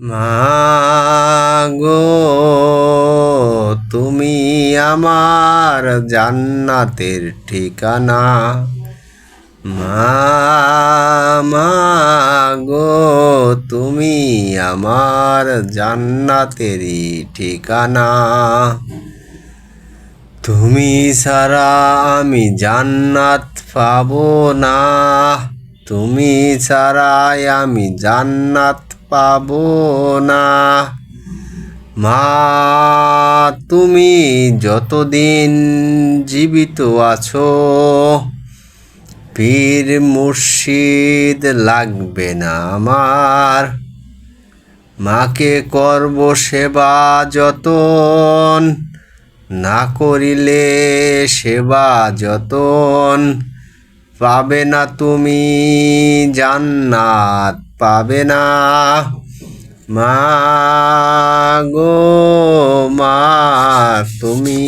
মাগো তুমি আমার জান্নাতের ঠিকানা। মাগো তুমি আমার জান্নাতেরই ঠিকানা। তুমি ছাড়া আমি জান্নাত পাবো না, তুমি ছাড়াই আমি জান্নাত পাবো না। মা তুমি যতদিন জীবিত আছো, পীর মুর্শিদ লাগবে না আমার। মাকে করব সেবা যতন, না করিলে সেবা যতন পাবে না তুমি জান্নাত পাবে না। মাগো মা তুমি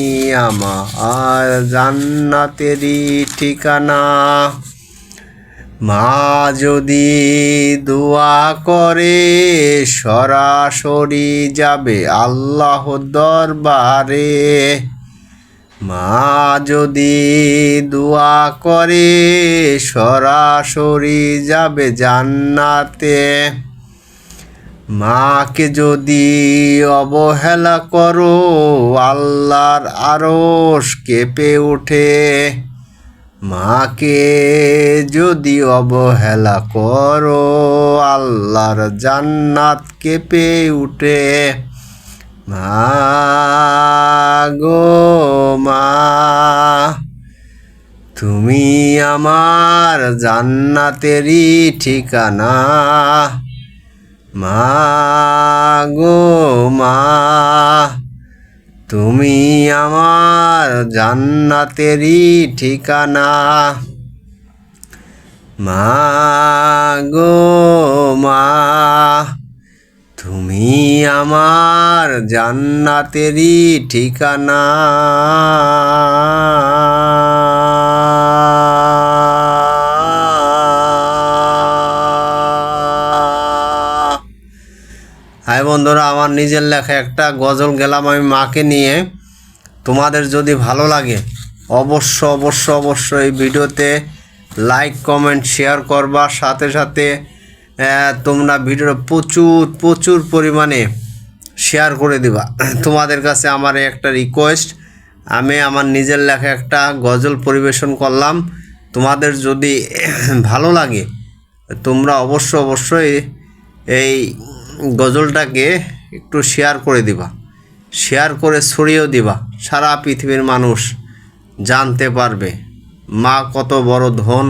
আমার জান্নাতেরই ঠিকানা। মা যদি দোয়া করে সরাসরি যাবে আল্লাহর দরবারে। মা যদি দোয়া করে সরাসরি যাবে জান্নাতে। মাকে যদি অবহেলা করো আল্লাহর আরশ কেঁপে ওঠে। মাকে যদি অবহেলা করো আল্লাহর জান্নাত কেঁপে উঠে। মাগো মা তুমি আমার জান্নাতেরই ঠিকানা। মাগো মা তুমি আমার জান্নাতেরই ঠিকানা। মাগো মা তুমি আমার জান্নাতেরই ঠিকানা। হাই বন্ধুরা, আমার নিজের লেখা একটা গজল গেলাম আমি মাকে নিয়ে। তোমাদের যদি ভালো লাগে অবশ্যই ভিডিওতে লাইক কমেন্ট শেয়ার করবা। সাথে সাথে তোমরা ভিডিওটা প্রচুর পরিমাণে শেয়ার করে দিবা। তোমাদের কাছে আমার একটা রিকোয়েস্ট, আমি আমার নিজের লেখা একটা গজল পরিবেশন করলাম। তোমাদের যদি ভালো লাগে তোমরা অবশ্যই এই গজলটাকে একটু শেয়ার করে দিবা, শেয়ার করে ছড়িয়েও দিবা। সারা পৃথিবীর মানুষ জানতে পারবে মা কত বড় ধন,